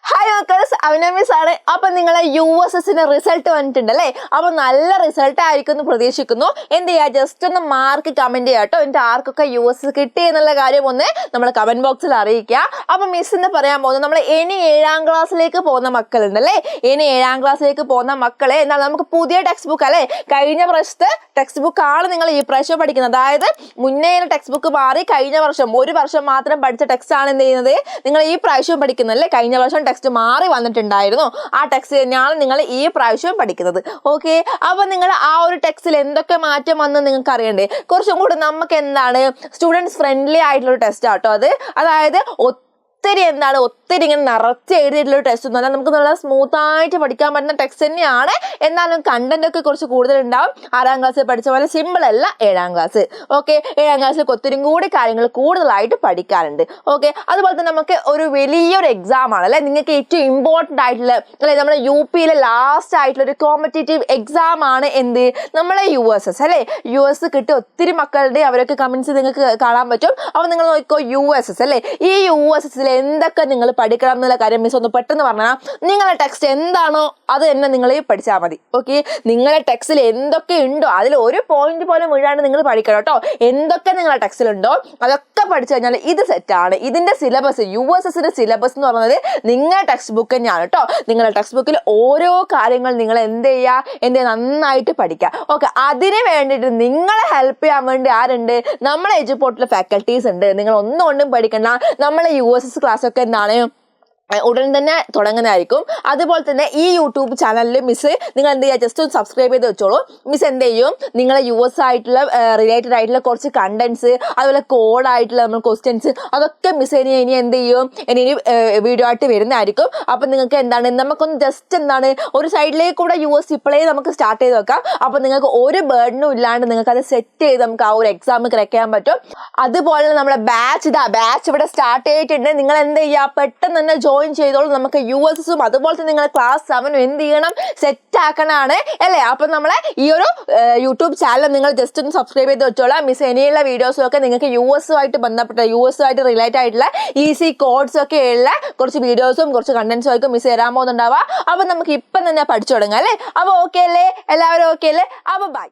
Hi മക്കൾസ്, അവനമിസ് ആണ്. അപ്പൊ നിങ്ങളെ USSന്റെ റിസൾട്ട് വന്നിട്ടുണ്ടല്ലേ. അപ്പൊ നല്ല റിസൾട്ട് ആയിരിക്കും എന്ന് പ്രതീക്ഷിക്കുന്നു. എന്ത് ചെയ്യാ, ജസ്റ്റ് ഒന്ന് മാർക്ക് കമന്റ് ചെയ്യാം കേട്ടോ. എന്നിട്ട് ആർക്കൊക്കെ USS കിട്ടി എന്നുള്ള കാര്യം ഒന്ന് നമ്മൾ കമന്റ് ബോക്സിൽ അറിയിക്കുക. അപ്പൊ മിസ് എന്ന് പറയാൻ പോകുന്നത് നമ്മൾ ഇനി 7ാം ക്ലാസ്സിലേക്ക് പോകുന്ന മക്കളുണ്ടല്ലേ. ഇനി 7ാം ക്ലാസ്സിലേക്ക് പോകുന്ന മക്കളെ എന്നാൽ നമുക്ക് പുതിയ ടെക്സ്റ്റ് ബുക്ക് അല്ലെ, കഴിഞ്ഞ വർഷത്തെ ടെക്സ്റ്റ് ബുക്ക് ആണ് നിങ്ങൾ ഈ പ്രാവശ്യം പഠിക്കുന്നത്. അതായത് മുന്നേ ടെക്സ്റ്റ് ബുക്ക് മാറി കഴിഞ്ഞ വർഷം ഒരു വർഷം മാത്രം പഠിച്ച ടെക്സ്റ്റ് ആണ് എന്ത് ചെയ്യുന്നത് നിങ്ങൾ ഈ പ്രാവശ്യം പഠിക്കുന്നല്ലേ. കഴിഞ്ഞ വർഷം ടെക്സ്റ്റ് മാറി വന്നിട്ടുണ്ടായിരുന്നു, ആ ടെക്സ്റ്റ് തന്നെയാണ് നിങ്ങൾ ഈ പ്രാവശ്യം പഠിക്കുന്നത്. ഓക്കെ, അപ്പൊ നിങ്ങൾ ആ ഒരു ടെക്സ്റ്റിൽ എന്തൊക്കെ മാറ്റം വന്ന് നിങ്ങൾക്ക് അറിയണ്ടേ. കുറച്ചും കൂടി നമുക്ക് എന്താണ് സ്റ്റുഡൻസ് ഫ്രണ്ട്ലി ആയിട്ടുള്ള ഒരു ടെസ്റ്റ് ആട്ടോ അത്. അതായത് ഒത്തിരി ഇങ്ങനെ നിറച്ച് എഴുതിയിട്ടുള്ള ടെസ്റ്റ് ഒന്നും അല്ല, നമുക്ക് നല്ല സ്മൂത്ത് ആയിട്ട് പഠിക്കാൻ പറ്റുന്ന ടെക്സ്റ്റ് തന്നെയാണ്. എന്നാലും കണ്ടന്റ് ഒക്കെ കുറച്ച് കൂടുതലുണ്ടാവും. 6ാം ക്ലാസ്സിൽ പഠിച്ച പോലെ സിമ്പിൾ അല്ല 7ാം ക്ലാസ്. ഓക്കെ, 7ാം ക്ലാസ്സിൽ ഒത്തിരി കൂടി കാര്യങ്ങൾ കൂടുതലായിട്ട് പഠിക്കാറുണ്ട്. ഓക്കെ, അതുപോലെ തന്നെ നമുക്ക് ഒരു വലിയൊരു എക്സാം ആണ് അല്ലെ, നിങ്ങൾക്ക് ഏറ്റവും ഇമ്പോർട്ടൻ്റ് ആയിട്ടുള്ള അല്ലെ, നമ്മുടെ UPയിലെ ലാസ്റ്റ് ആയിട്ടുള്ള ഒരു കോമ്പറ്റേറ്റീവ് എക്സാം ആണ് എന്ത്, നമ്മളെ USS അല്ലെ. US കിട്ടിയ ഒത്തിരി മക്കളുടെ അവരൊക്കെ കമന്റ്സ് നിങ്ങൾക്ക് കാണാൻ പറ്റും. അപ്പൊ നിങ്ങൾ നോക്കിക്കോ, USS അല്ലെ. ഈ USSൽ എന്തൊക്കെ നിങ്ങൾ പഠിക്കണം എന്നുള്ള കാര്യം മിസ് ഒന്ന് പെട്ടെന്ന് പറഞ്ഞാൽ, നിങ്ങളുടെ ടെക്സ്റ്റ് എന്താണോ അത് തന്നെ നിങ്ങൾ പഠിച്ചാൽ മതി. ഓക്കെ, നിങ്ങളുടെ ടെക്സ്റ്റിൽ എന്തൊക്കെ ഉണ്ടോ അതിൽ ഒരു പോയിന്റ് പോലും വീഴാണ്ട് നിങ്ങൾ പഠിക്കണം കേട്ടോ. എന്തൊക്കെ നിങ്ങളുടെ ടെക്സ്റ്റിലുണ്ടോ അതൊക്കെ പഠിച്ചു കഴിഞ്ഞാൽ ഇത് സെറ്റാണ്. ഇതിന്റെ സിലബസ്, USSന്റെ സിലബസ് എന്ന് പറയുന്നത് നിങ്ങളുടെ ടെക്സ്റ്റ് ബുക്ക് തന്നെയാണ് കേട്ടോ. നിങ്ങളുടെ ടെക്സ്റ്റ് ബുക്കിൽ ഓരോ കാര്യങ്ങൾ നിങ്ങൾ എന്ത് ചെയ്യുക നന്നായിട്ട് പഠിക്കുക. ഓക്കെ, അതിന് വേണ്ടിയിട്ട് നിങ്ങളെ ഹെൽപ്പ് ചെയ്യാൻ വേണ്ടി ആരുണ്ട്, നമ്മളെ എജുപോർട്ടിലെ ഫാക്കൽറ്റീസ് ഉണ്ട്. നിങ്ങൾ ഒന്നുകൊണ്ടും പഠിക്കണ്ട. നമ്മളെ USS ക്ലാസ് ഒക്കെ എന്താണ് ഉടൻ തന്നെ തുടങ്ങുന്നതായിരിക്കും. അതുപോലെ തന്നെ ഈ യൂട്യൂബ് ചാനലിൽ മിസ് നിങ്ങൾ എന്ത് ചെയ്യുക, ജസ്റ്റ് ഒന്ന് സബ്സ്ക്രൈബ് ചെയ്ത് വെച്ചോളൂ. മിസ് എന്ത് ചെയ്യും, നിങ്ങളെ US ആയിട്ടുള്ള റിലേറ്റഡ് ആയിട്ടുള്ള കുറച്ച് കണ്ടന്റ്സ്, അതുപോലെ കോഡായിട്ടുള്ള നമ്മൾ ക്വസ്റ്റ്യൻസ് അതൊക്കെ മിസ് ഇനി എന്ത് ചെയ്യും, ഇനി വീഡിയോ ആയിട്ട് വരുന്നതായിരിക്കും. അപ്പം നിങ്ങൾക്ക് എന്താണ്, നമുക്കൊന്ന് ജസ്റ്റ് എന്താണ് ഒരു സൈഡിലേക്ക് കൂടെ US ഇപ്പോഴേ നമുക്ക് സ്റ്റാർട്ട് ചെയ്ത് വെക്കാം. അപ്പം നിങ്ങൾക്ക് ഒരു ബേർഡനും ഇല്ലാണ്ട് നിങ്ങൾക്ക് അത് സെറ്റ് ചെയ്ത് നമുക്ക് ആ ഒരു എക്സാം ക്രാക്ക് ചെയ്യാൻ പറ്റും. അതുപോലെ നമ്മുടെ ബാച്ച് ഇവിടെ സ്റ്റാർട്ട് ചെയ്തിട്ടുണ്ട്. നിങ്ങൾ എന്ത് ചെയ്യുക, പെട്ടെന്ന് തന്നെ ജോയിൻ ചെയ്തോളൂ. നമുക്ക് USSും അതുപോലെ തന്നെ നിങ്ങൾ ക്ലാസ് 7 എന്ത് ചെയ്യണം, സെറ്റ് ആക്കണമാണ് അല്ലേ. അപ്പൊ നമ്മളെ ഈ ഒരു യൂട്യൂബ് ചാനൽ നിങ്ങൾ ജസ്റ്റ് ഒന്ന് സബ്സ്ക്രൈബ് ചെയ്ത് വെച്ചോളാം. മിസ് ഇനിയുള്ള വീഡിയോസും ഒക്കെ നിങ്ങൾക്ക് USസുമായിട്ട് ബന്ധപ്പെട്ട USസുമായിട്ട് റിലേറ്റഡ് ആയിട്ടുള്ള ഈസി കോഡ്സ് ഒക്കെ ഉള്ള കുറച്ച് വീഡിയോസും കുറച്ച് കണ്ടന്റ്സും ഒക്കെ മിസ് തരാൻ പോകുന്നുണ്ടാവുക. അപ്പൊ നമുക്ക് ഇപ്പം തന്നെ പഠിച്ചു തുടങ്ങാം അല്ലേ. അപ്പൊ ഓക്കെ അല്ലേ, എല്ലാവരും ഓക്കെ അല്ലേ. അപ്പൊ ബൈ.